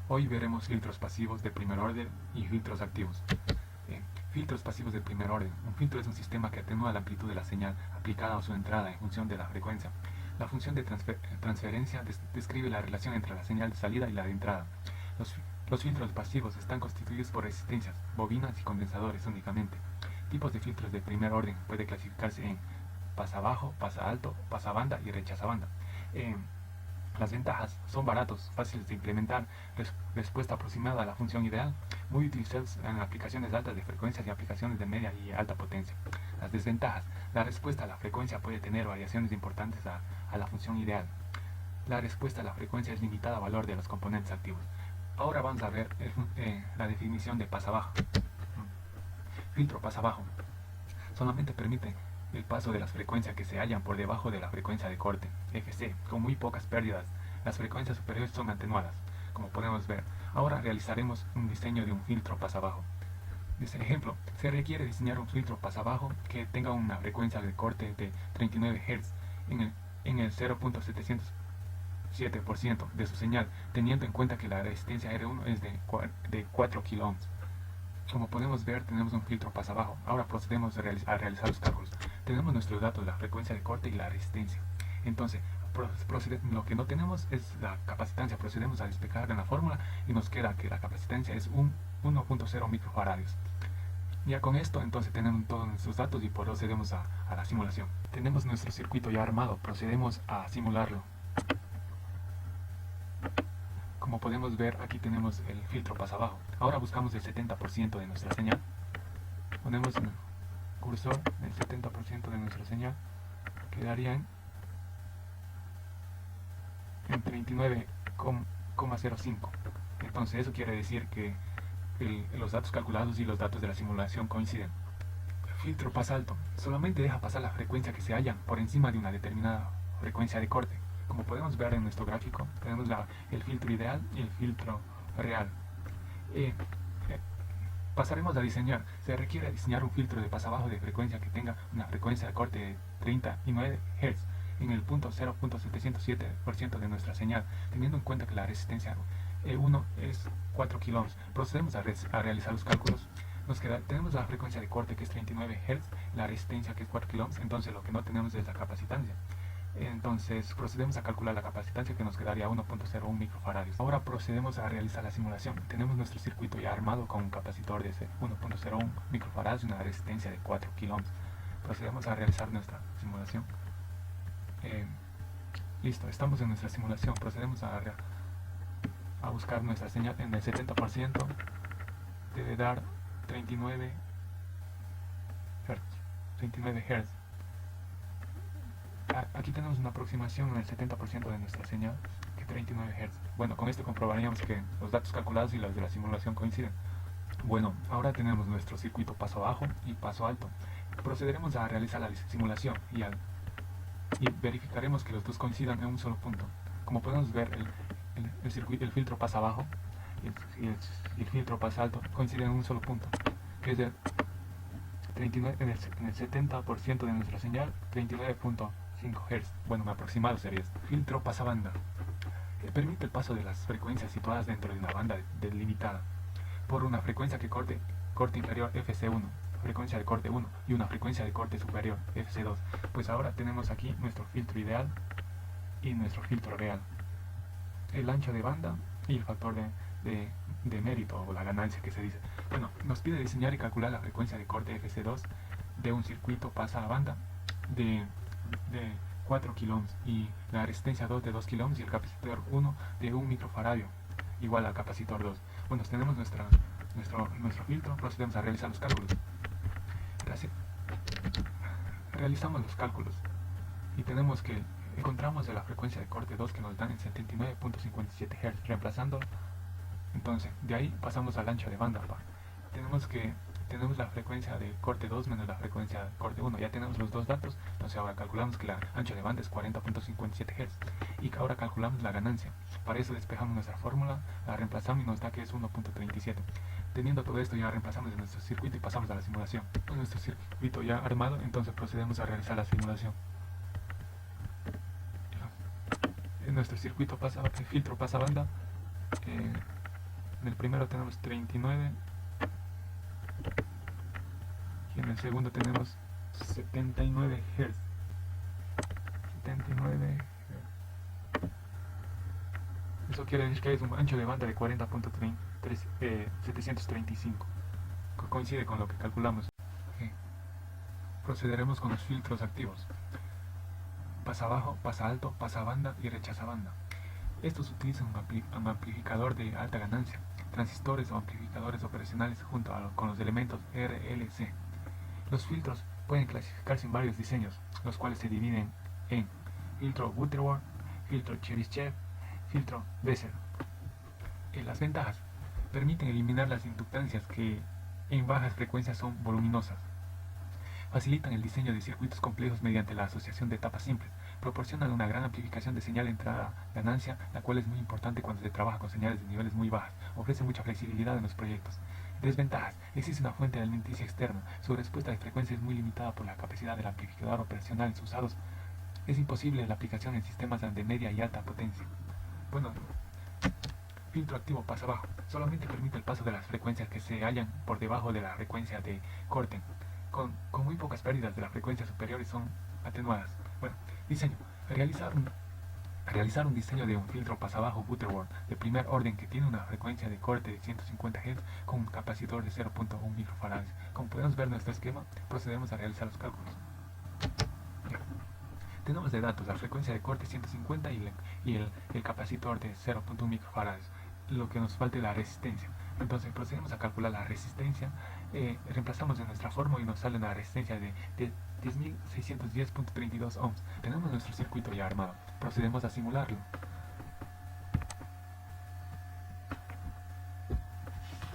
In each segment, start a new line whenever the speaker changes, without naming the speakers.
Hoy veremos filtros pasivos de primer orden y filtros activos. Filtros pasivos de primer orden. Un filtro es un sistema que atenúa la amplitud de la señal aplicada a su entrada en función de la frecuencia. La función de transferencia describe la relación entre la señal de salida y la de entrada. Los filtros pasivos están constituidos por resistencias, bobinas y condensadores únicamente. Tipos de filtros de primer orden puede clasificarse en pasa bajo, pasa alto, pasa banda y rechaza banda. Las ventajas: son baratos, fáciles de implementar, respuesta aproximada a la función ideal, muy utilizados en aplicaciones altas de frecuencias y aplicaciones de media y alta potencia. Las desventajas: la respuesta a la frecuencia puede tener variaciones importantes a la función ideal. La respuesta a la frecuencia es limitada al valor de los componentes activos. Ahora vamos a ver la definición de pasa bajo. Filtro pasa bajo solamente permite el paso de las frecuencias que se hallan por debajo de la frecuencia de corte, Fc, con muy pocas pérdidas. Las frecuencias superiores son atenuadas, como podemos ver. Ahora realizaremos un diseño de un filtro pasa bajo. Por ejemplo, se requiere diseñar un filtro pasa bajo que tenga una frecuencia de corte de 39 Hz en el 0.707% de su señal, teniendo en cuenta que la resistencia R1 es de 4 kΩ. Como podemos ver, tenemos un filtro pasa bajo. Ahora procedemos a realizar los cálculos. Tenemos nuestros datos, la frecuencia de corte y la resistencia. Entonces, lo que no tenemos es la capacitancia. Procedemos a despejar en la fórmula y nos queda que la capacitancia es 1.0 microfaradios. Ya con esto, entonces tenemos todos nuestros datos y procedemos a la simulación. Tenemos nuestro circuito ya armado, procedemos a simularlo. Como podemos ver, aquí tenemos el filtro pasa bajo. Ahora buscamos el 70% de nuestra señal. Ponemos el cursor en el 70% de nuestra señal. Quedaría en 39,05. Entonces eso quiere decir que los datos calculados y los datos de la simulación coinciden. El filtro pasa alto solamente deja pasar la frecuencia que se hallan por encima de una determinada frecuencia de corte. Como podemos ver en nuestro gráfico, tenemos el filtro ideal y el filtro real. Pasaremos a diseñar. Se requiere diseñar un filtro de pasabajo de frecuencia que tenga una frecuencia de corte de 39 Hz en el 0.707% de nuestra señal, teniendo en cuenta que la resistencia E1 es 4 kΩ. Procedemos a realizar los cálculos. Tenemos la frecuencia de corte que es 39 Hz, la resistencia que es 4 kΩ, entonces lo que no tenemos es la capacitancia. Entonces procedemos a calcular la capacitancia, que nos quedaría 1.01 microfaradios. Ahora procedemos a realizar la simulación. Tenemos nuestro circuito ya armado con un capacitor de 1.01 microfaradios y una resistencia de 4 kΩ. Procedemos a realizar nuestra simulación. Listo, estamos en nuestra simulación. Procedemos a buscar nuestra señal. En el 70% debe dar 39 Hz. Aquí tenemos una aproximación en el 70% de nuestra señal, que 39 Hz. Bueno, con esto comprobaríamos que los datos calculados y los de la simulación coinciden. Bueno, ahora tenemos nuestro circuito paso bajo y paso alto. Procederemos a realizar la simulación y verificaremos que los dos coincidan en un solo punto. Como podemos ver, el filtro pasa bajo y el filtro pasa alto coinciden en un solo punto, que es en el 70% de nuestra señal, 39.5 Hz. Bueno, un aproximado sería esto. Filtro pasabanda. Permite el paso de las frecuencias situadas dentro de una banda delimitada por una frecuencia que corte inferior FC1, frecuencia de corte 1, y una frecuencia de corte superior FC2. Pues ahora tenemos aquí nuestro filtro ideal y nuestro filtro real. El ancho de banda y el factor de mérito, o la ganancia que se dice. Bueno, nos pide diseñar y calcular la frecuencia de corte FC2 de un circuito pasa a banda de 4 kΩ y la resistencia 2 de 2 kΩ y el capacitor 1 de 1 microfaradio igual al capacitor 2. Bueno, tenemos nuestro filtro. Procedemos a realizar los cálculos. Realizamos los cálculos y tenemos que encontramos de la frecuencia de corte 2 que nos dan en 79.57 Hz, reemplazando. Entonces, de ahí pasamos al ancho de banda. Tenemos la frecuencia de corte 2 menos la frecuencia de corte 1. Ya tenemos los dos datos. Entonces ahora calculamos que la ancho de banda es 40.57 Hz. Y ahora calculamos la ganancia. Para eso despejamos nuestra fórmula, la reemplazamos y nos da que es 1.37. Teniendo todo esto, ya reemplazamos en nuestro circuito y pasamos a la simulación. Con nuestro circuito ya armado, entonces procedemos a realizar la simulación. En nuestro circuito filtro pasabanda, En el primero tenemos 39 y en el segundo tenemos 79 Hz. 79 Hz. Eso quiere decir que es un ancho de banda de 40.735, que coincide con lo que calculamos. Procederemos con los filtros activos: pasa bajo, pasa alto, pasa banda y rechaza banda. Estos utilizan un amplificador de alta ganancia, transistores o amplificadores operacionales junto con los elementos RLC. Los filtros pueden clasificarse en varios diseños, los cuales se dividen en filtro Butterworth, filtro Chebyshev, filtro Besser. Las ventajas: permiten eliminar las inductancias que en bajas frecuencias son voluminosas. Facilitan el diseño de circuitos complejos mediante la asociación de etapas simples. Proporcionan una gran amplificación de señal entrada-ganancia, la cual es muy importante cuando se trabaja con señales de niveles muy bajas. Ofrece mucha flexibilidad en los proyectos. Desventajas: existe una fuente alimenticia externa. Su respuesta de frecuencia es muy limitada por la capacidad del amplificador operacional usados. Es imposible la aplicación en sistemas de media y alta potencia. Bueno, filtro activo pasa bajo. Solamente permite el paso de las frecuencias que se hallan por debajo de la frecuencia de corte. Con muy pocas pérdidas de las frecuencias superiores son atenuadas. Bueno, diseño: realizar un diseño de un filtro pasabajo Butterworth de primer orden que tiene una frecuencia de corte de 150 Hz con un capacitor de 0.1 microfarads. Como podemos ver en nuestro esquema, procedemos a realizar los cálculos. Tenemos de datos la frecuencia de corte 150 y el capacitor de 0.1 microfarads. Lo que nos falta es la resistencia. Entonces procedemos a calcular la resistencia. Reemplazamos en nuestra fórmula y nos sale una resistencia de 10.610.32 ohms. Tenemos nuestro circuito ya armado. Procedemos a simularlo.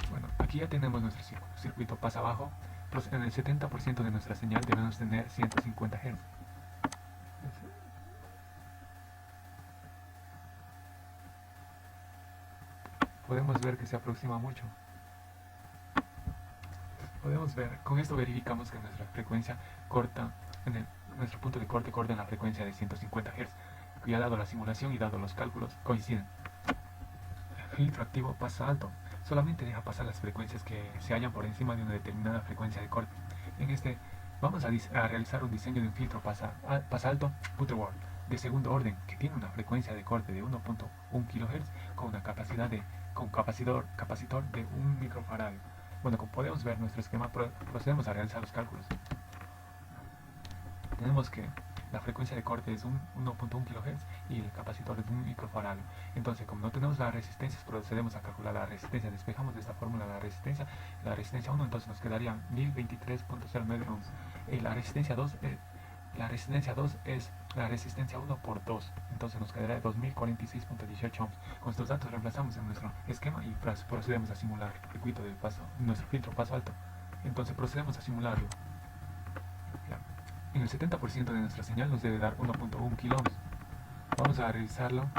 Bueno, aquí ya tenemos nuestro circuito pasa abajo. En el 70% de nuestra señal debemos tener 150 Hz. Podemos ver que se aproxima mucho. Podemos ver, con esto verificamos que nuestra frecuencia corta, nuestro punto de corte corta en la frecuencia de 150 Hz. Ya dado la simulación y dado los cálculos, coinciden. El filtro activo pasa alto. Solamente deja pasar las frecuencias que se hallan por encima de una determinada frecuencia de corte. En este, vamos a realizar un diseño de un filtro pasa alto Butterworth de segundo orden que tiene una frecuencia de corte de 1.1 kHz con una capacidad con capacitor de 1 microfarad. Bueno, como podemos ver nuestro esquema, procedemos a realizar los cálculos. Tenemos que la frecuencia de corte es 1.1 kHz y el capacitor es 1 microfarad. Entonces, como no tenemos las resistencias, procedemos a calcular la resistencia. Despejamos de esta fórmula la resistencia 1, entonces nos quedaría 1023.09 ohms. La resistencia 2 es la resistencia 1 por 2, entonces nos quedará 2046.18 ohms. Con estos datos reemplazamos en nuestro esquema y procedemos a simular el circuito de paso, nuestro filtro paso alto. Entonces procedemos a simularlo. En el 70% de nuestra señal nos debe dar 1.1 kilo ohms. Vamos a revisarlo.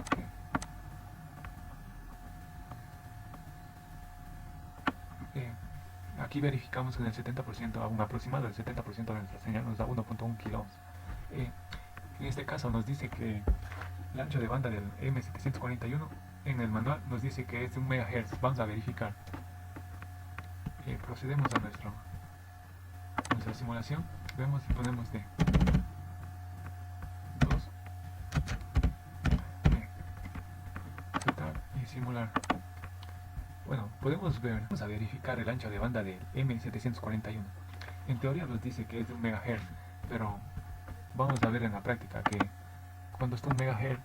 Aquí verificamos que en el 70%, un aproximado del 70% de nuestra señal nos da 1.1 kilo ohms. En este caso nos dice que el ancho de banda del M741 en el manual nos dice que es de 1 MHz. Vamos a verificar. Procedemos a nuestra simulación. Vemos y ponemos de 2 setar y simular. Bueno, podemos ver, vamos a verificar el ancho de banda del M741. En teoría nos dice que es de 1 MHz, pero vamos a ver en la práctica que cuando está 1 MHz,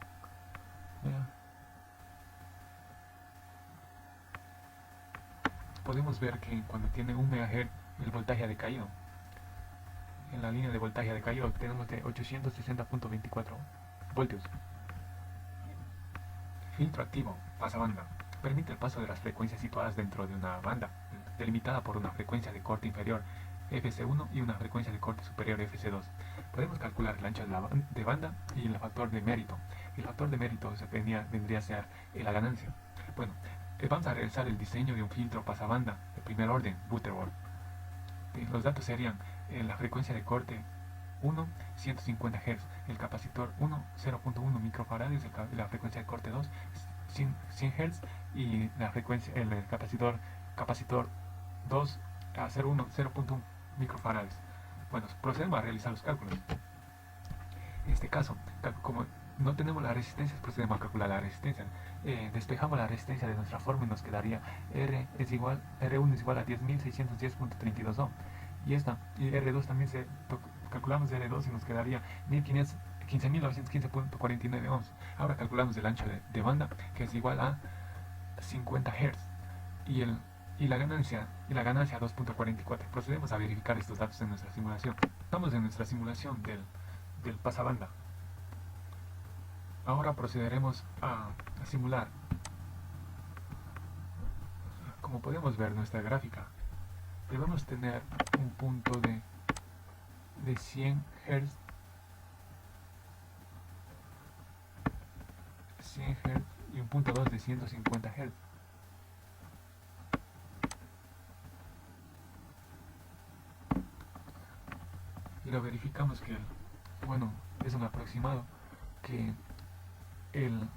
podemos ver que cuando tiene 1 MHz el voltaje ha decaído. En la línea de voltaje ha decaído tenemos de 860.24 voltios. Filtro activo, pasabanda. Permite el paso de las frecuencias situadas dentro de una banda, delimitada por una frecuencia de corte inferior FC1 y una frecuencia de corte superior FC2. Podemos calcular el ancho de banda y el factor de mérito. El factor de mérito vendría a ser la ganancia. Bueno, vamos a realizar el diseño de un filtro pasabanda de primer orden, Butterworth. Los datos serían la frecuencia de corte 1, 150 Hz, el capacitor 1, 0.1 microfarads, la frecuencia de corte 2, 100 Hz y la frecuencia, el capacitor 2 a 0.1 microfarads. Bueno, procedemos a realizar los cálculos. En este caso, como no tenemos la resistencia, procedemos a calcular la resistencia. Despejamos la resistencia de nuestra forma y nos quedaría R1 es igual a 10.610.32 ohm. Y R2 también calculamos R2 y nos quedaría 15.915.49 ohms. Ahora calculamos el ancho de banda, que es igual a 50 Hz. Y la ganancia 2.44. Procedemos a verificar estos datos en nuestra simulación. Estamos en nuestra simulación del pasabanda. Ahora procederemos a simular. Como podemos ver nuestra gráfica, debemos tener un punto de 100 Hz, 100 Hz y un punto 2 de 150 Hz. Y lo verificamos que, bueno, es un aproximado, que el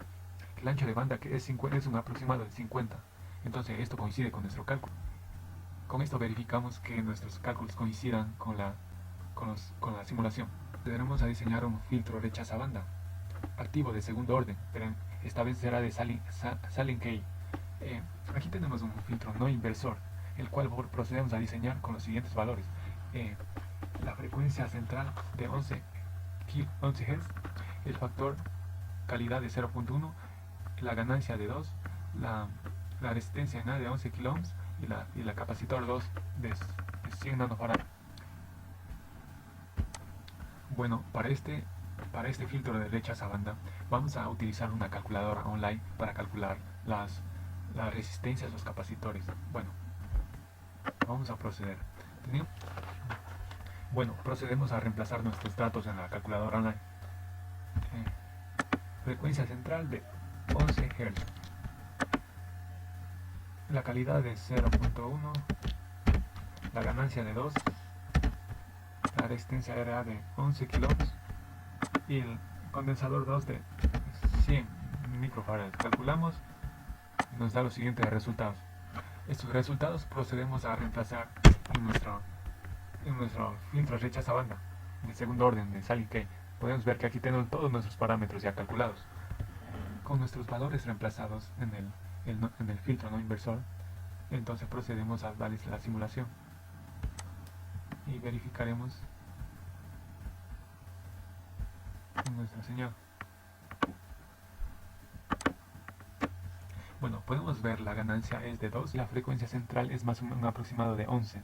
ancho de banda que es un aproximado de 50. Entonces esto coincide con nuestro cálculo. Con esto verificamos que nuestros cálculos coincidan con la simulación. Tenemos a diseñar un filtro rechaza banda activo de segundo orden, pero esta vez será de Salin-Key. Aquí tenemos un filtro no inversor, el cual procedemos a diseñar con los siguientes valores. La frecuencia central de 11 Hz, el factor calidad de 0.1, la ganancia de 2, la resistencia en A de 11 kΩ y la capacitor 2 de 100 nanofarad. Bueno, para este filtro de rechaza banda vamos a utilizar una calculadora online para calcular las resistencias, los capacitores. Bueno, vamos a proceder. Bueno, procedemos a reemplazar nuestros datos en la calculadora online. Frecuencia central de 11 Hz, la calidad de 0.1, la ganancia de 2, la resistencia RA de 11 kΩ y el condensador 2 de 100 microfarads. Calculamos y nos da los siguientes resultados. Estos resultados procedemos a reemplazar en nuestro filtro rechaza banda de segundo orden de Salin-Key. Podemos ver que aquí tenemos todos nuestros parámetros ya calculados. Con nuestros valores reemplazados en el filtro no inversor, entonces procedemos a darles la simulación y verificaremos en nuestra señal. Bueno, podemos ver la ganancia es de 2 y la frecuencia central es más un aproximado de 11.